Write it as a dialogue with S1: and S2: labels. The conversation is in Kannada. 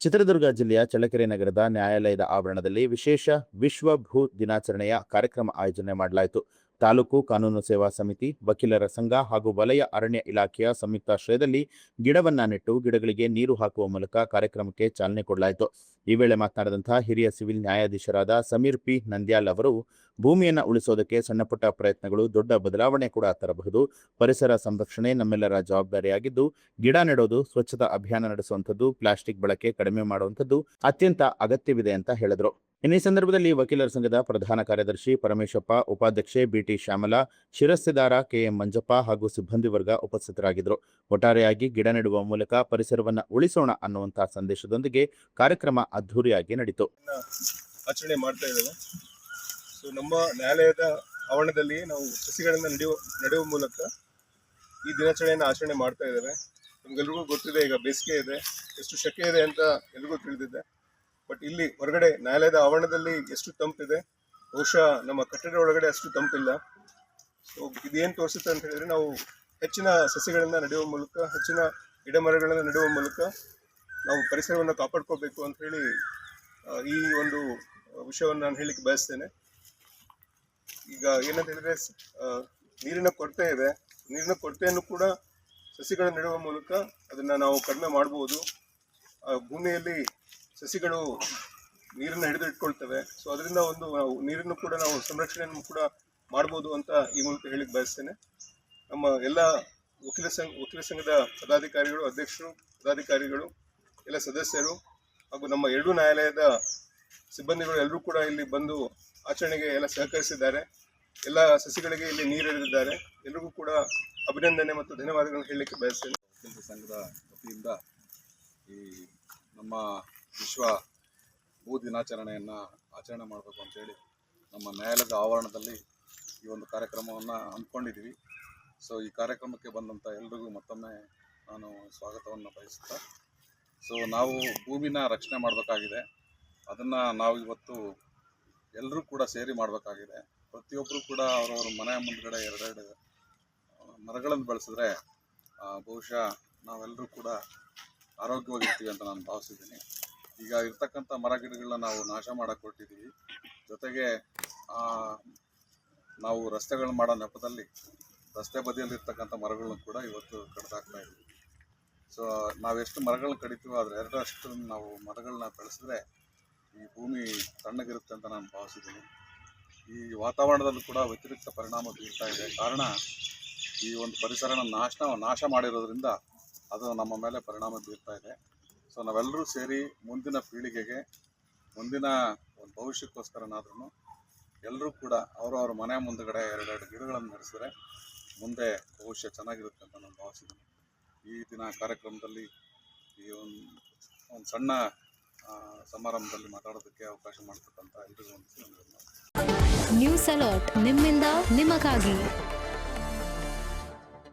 S1: ಚಿತ್ರದುರ್ಗ ಜಿಲ್ಲೆಯ ಚಳ್ಳಕೆರೆ ನಗರದ ನ್ಯಾಯಾಲಯದ ಆವರಣದಲ್ಲಿ ವಿಶೇಷ ವಿಶ್ವ ಭೂ ದಿನಾಚರಣೆಯ ಕಾರ್ಯಕ್ರಮ ಆಯೋಜನೆ ಮಾಡಲಾಯಿತು. ತಾಲೂಕು ಕಾನೂನು ಸೇವಾ ಸಮಿತಿ, ವಕೀಲರ ಸಂಘ ಹಾಗೂ ವಲಯ ಅರಣ್ಯ ಇಲಾಖೆಯ ಸಂಯುಕ್ತಾಶ್ರಯದಲ್ಲಿ ಗಿಡವನ್ನ ನೆಟ್ಟು ಗಿಡಗಳಿಗೆ ನೀರು ಹಾಕುವ ಮೂಲಕ ಕಾರ್ಯಕ್ರಮಕ್ಕೆ ಚಾಲನೆ ಕೊಡಲಾಯಿತು. ಈ ವೇಳೆ ಮಾತನಾಡಿದಂತಹ ಹಿರಿಯ ಸಿವಿಲ್ ನ್ಯಾಯಾಧೀಶರಾದ ಸಮೀರ್ ಪಿ ನಂದ್ಯಾಲ್ ಅವರು, ಭೂಮಿಯನ್ನು ಉಳಿಸೋದಕ್ಕೆ ಸಣ್ಣಪುಟ್ಟ ಪ್ರಯತ್ನಗಳು ದೊಡ್ಡ ಬದಲಾವಣೆ ಕೂಡ ತರಬಹುದು. ಪರಿಸರ ಸಂರಕ್ಷಣೆ ನಮ್ಮೆಲ್ಲರ ಜವಾಬ್ದಾರಿಯಾಗಿದ್ದು, ಗಿಡ ನೆಡೋದು, ಸ್ವಚ್ಛತಾ ಅಭಿಯಾನ ನಡೆಸುವಂಥದ್ದು, ಪ್ಲಾಸ್ಟಿಕ್ ಬಳಕೆ ಕಡಿಮೆ ಮಾಡುವಂಥದ್ದು ಅತ್ಯಂತ ಅಗತ್ಯವಿದೆ ಅಂತ ಹೇಳಿದರು. ಇನ್ನು ಈ ಸಂದರ್ಭದಲ್ಲಿ ವಕೀಲರ ಸಂಘದ ಪ್ರಧಾನ ಕಾರ್ಯದರ್ಶಿ ಪರಮೇಶಪ್ಪ, ಉಪಾಧ್ಯಕ್ಷೆ ಬಿಟಿ ಶ್ಯಾಮಲಾ, ಶಿರಸ್ತೆದಾರ ಕೆಎಂ ಮಂಜಪ್ಪ ಹಾಗೂ ಸಿಬ್ಬಂದಿ ವರ್ಗ ಉಪಸ್ಥಿತರಾಗಿದ್ದರು. ಒಟ್ಟಾರೆಯಾಗಿ ಗಿಡ ನೆಡುವ ಮೂಲಕ ಪರಿಸರವನ್ನು ಉಳಿಸೋಣ ಅನ್ನುವಂತಹ ಸಂದೇಶದೊಂದಿಗೆ ಕಾರ್ಯಕ್ರಮ ಅದ್ಧೂರಿಯಾಗಿ ನಡೆಯಿತು.
S2: ಆಚರಣೆ ಮಾಡ್ತಾ ಇದ್ದೇವೆ. ಸೊ ನಮ್ಮ ನ್ಯಾಯಾಲಯದ ಆವರಣದಲ್ಲಿ ನಾವು ಸಸಿಗಳನ್ನು ನೆಡುವ ಮೂಲಕ ಈ ದಿನಾಚರಣೆಯನ್ನು ಆಚರಣೆ ಮಾಡ್ತಾ ಇದ್ದೇವೆ. ನಮಗೆಲ್ರಿಗೂ ಗೊತ್ತಿದೆ, ಈಗ ಬೇಸಿಗೆ ಇದೆ, ಎಷ್ಟು ಶೆಕೆ ಇದೆ ಅಂತ ಎಲ್ರಿಗೂ ತಿಳಿದಿದೆ. ಬಟ್ ಇಲ್ಲಿ ಹೊರಗಡೆ ನ್ಯಾಯಾಲಯದ ಆವರಣದಲ್ಲಿ ಎಷ್ಟು ತಂಪಿದೆ, ಬಹುಶಃ ನಮ್ಮ ಕಟ್ಟಡ ಒಳಗಡೆ ಅಷ್ಟು ತಂಪಿಲ್ಲ. ಸೊ ಇದೇನು ತೋರಿಸುತ್ತೆ ಅಂತ ಹೇಳಿದ್ರೆ, ನಾವು ಹೆಚ್ಚಿನ ಸಸಿಗಳನ್ನು ನೆಡುವ ಮೂಲಕ, ಹೆಚ್ಚಿನ ಗಿಡ ಮರಗಳನ್ನು ನೆಡುವ ಮೂಲಕ ನಾವು ಪರಿಸರವನ್ನು ಕಾಪಾಡ್ಕೋಬೇಕು ಅಂತ ಹೇಳಿ ಈ ಒಂದು ವಿಷಯವನ್ನು ನಾನು ಹೇಳಲಿಕ್ಕೆ ಬಯಸ್ತೇನೆ. ಈಗ ಏನಂತ ಹೇಳಿದ್ರೆ, ನೀರಿನ ಕೊರತೆ ಇದೆ. ನೀರಿನ ಕೊರತೆಯನ್ನು ಕೂಡ ಸಸಿಗಳನ್ನು ನೆಡುವ ಮೂಲಕ ಅದನ್ನು ನಾವು ಕಡಿಮೆ ಮಾಡ್ಬೋದು. ಭೂಮಿಯಲ್ಲಿ ಸಸಿಗಳು ನೀರನ್ನು ಹಿಡಿದು ಇಟ್ಕೊಳ್ತವೆ. ಸೊ ಅದರಿಂದ ನಾವು ನೀರನ್ನು ಕೂಡ ನಾವು ಸಂರಕ್ಷಣೆಯನ್ನು ಕೂಡ ಮಾಡ್ಬೋದು ಅಂತ ಈ ಮೂಲಕ ಹೇಳಿಕ್ಕೆ ಬಯಸ್ತೇನೆ. ನಮ್ಮ ಎಲ್ಲ ವಕೀಲ ಸಂಘದ ಪದಾಧಿಕಾರಿಗಳು, ಅಧ್ಯಕ್ಷರು, ಪದಾಧಿಕಾರಿಗಳು, ಎಲ್ಲ ಸದಸ್ಯರು ಹಾಗೂ ನಮ್ಮ ಎರಡೂ ನ್ಯಾಯಾಲಯದ ಸಿಬ್ಬಂದಿಗಳು ಎಲ್ಲರೂ ಕೂಡ ಇಲ್ಲಿ ಬಂದು ಆಚರಣೆಗೆ ಎಲ್ಲ ಸಹಕರಿಸಿದ್ದಾರೆ. ಎಲ್ಲ ಸಸಿಗಳಿಗೆ ಇಲ್ಲಿ ನೀರು ಎಳೆದಿದ್ದಾರೆ. ಎಲ್ಲರಿಗೂ ಕೂಡ ಅಭಿನಂದನೆ ಮತ್ತು ಧನ್ಯವಾದಗಳನ್ನು ಹೇಳಲಿಕ್ಕೆ ಬಯಸ್ತೇನೆ.
S3: ವಕೀಲರ ಸಂಘದ ವತಿಯಿಂದ ಈ ನಮ್ಮ ವಿಶ್ವ ಭೂ ದಿನಾಚರಣೆಯನ್ನು ಆಚರಣೆ ಮಾಡಬೇಕು ಅಂತೇಳಿ ನಮ್ಮ ನ್ಯಾಯಾಲಯದ ಆವರಣದಲ್ಲಿ ಈ ಒಂದು ಕಾರ್ಯಕ್ರಮವನ್ನು ಹಮ್ಮಿಕೊಂಡಿದ್ದೀವಿ. ಸೊ ಈ ಕಾರ್ಯಕ್ರಮಕ್ಕೆ ಬಂದಂಥ ಎಲ್ರಿಗೂ ಮತ್ತೊಮ್ಮೆ ನಾನು ಸ್ವಾಗತವನ್ನು ಬಯಸುತ್ತಾ, ಸೊ ನಾವು ಭೂಮಿನ ರಕ್ಷಣೆ ಮಾಡಬೇಕಾಗಿದೆ. ಅದನ್ನು ನಾವು ಇವತ್ತು ಎಲ್ಲರೂ ಕೂಡ ಸೇರಿ ಮಾಡಬೇಕಾಗಿದೆ. ಪ್ರತಿಯೊಬ್ಬರು ಕೂಡ ಅವರವ್ರ ಮನೆಯ ಮುಂದ್ಗಡೆ ಎರಡೆರಡು ಮರಗಳನ್ನು ಬೆಳೆಸಿದ್ರೆ ಬಹುಶಃ ನಾವೆಲ್ಲರೂ ಕೂಡ ಆರೋಗ್ಯವಾಗಿರ್ತೀವಿ ಅಂತ ನಾನು ಭಾವಿಸಿದ್ದೀನಿ. ಈಗ ಇರ್ತಕ್ಕಂಥ ಮರ ಗಿಡಗಳನ್ನ ನಾವು ನಾಶ ಮಾಡಕ್ಕೆ ಹೊರಟಿದ್ದೀವಿ. ಜೊತೆಗೆ ನಾವು ರಸ್ತೆಗಳನ್ನ ಮಾಡೋ ನೆಪದಲ್ಲಿ ರಸ್ತೆ ಬದಿಯಲ್ಲಿರ್ತಕ್ಕಂಥ ಮರಗಳನ್ನ ಕೂಡ ಇವತ್ತು ಕಡಿದಾಕ್ತಾ ಇದ್ದೀವಿ. ಸೊ ನಾವೆಷ್ಟು ಮರಗಳನ್ನ ಕಡಿತೀವೋ ಅದರ ಎರಡರಷ್ಟು ನಾವು ಮರಗಳನ್ನ ಬೆಳೆಸಿದ್ರೆ ಈ ಭೂಮಿ ತಣ್ಣಗಿರುತ್ತೆ ಅಂತ ನಾನು ಭಾವಿಸಿದ್ದೀನಿ. ಈ ವಾತಾವರಣದಲ್ಲೂ ಕೂಡ ವ್ಯತಿರಿಕ್ತ ಪರಿಣಾಮ ಬೀರ್ತಾ ಇದೆ. ಕಾರಣ ಈ ಒಂದು ಪರಿಸರನ ನಾಶ ಮಾಡಿರೋದ್ರಿಂದ ಅದು ನಮ್ಮ ಮೇಲೆ ಪರಿಣಾಮ ಬೀರ್ತಾ ಇದೆ. ಸೊ ನಾವೆಲ್ಲರೂ ಸೇರಿ ಮುಂದಿನ ಪೀಳಿಗೆಗೆ, ಮುಂದಿನ ಒಂದು ಭವಿಷ್ಯಕ್ಕೋಸ್ಕರನಾದ್ರೂ ಎಲ್ಲರೂ ಕೂಡ ಅವರವ್ರ ಮನೆ ಮುಂದುಗಡೆ ಎರಡೆರಡು ಗಿಡಗಳನ್ನು ನಡೆಸಿದ್ರೆ ಮುಂದೆ ಭವಿಷ್ಯ ಚೆನ್ನಾಗಿರುತ್ತೆ ಅಂತ ನಾನು ಭಾವಿಸಿದ್ದೀನಿ. ಈ ದಿನ ಕಾರ್ಯಕ್ರಮದಲ್ಲಿ ಈ ಒಂದು ಸಣ್ಣ ಸಮಾರಂಭದಲ್ಲಿ ಮಾತಾಡೋದಕ್ಕೆ ಅವಕಾಶ ಮಾಡಿಕೊಟ್ಟಂಥ ಎಲ್ಲರಿಗೂ ಒಂದು
S4: ನ್ಯೂಸ್ ಅಲರ್ಟ್, ನಿಮ್ಮಿಂದ ನಿಮಗಾಗಿ.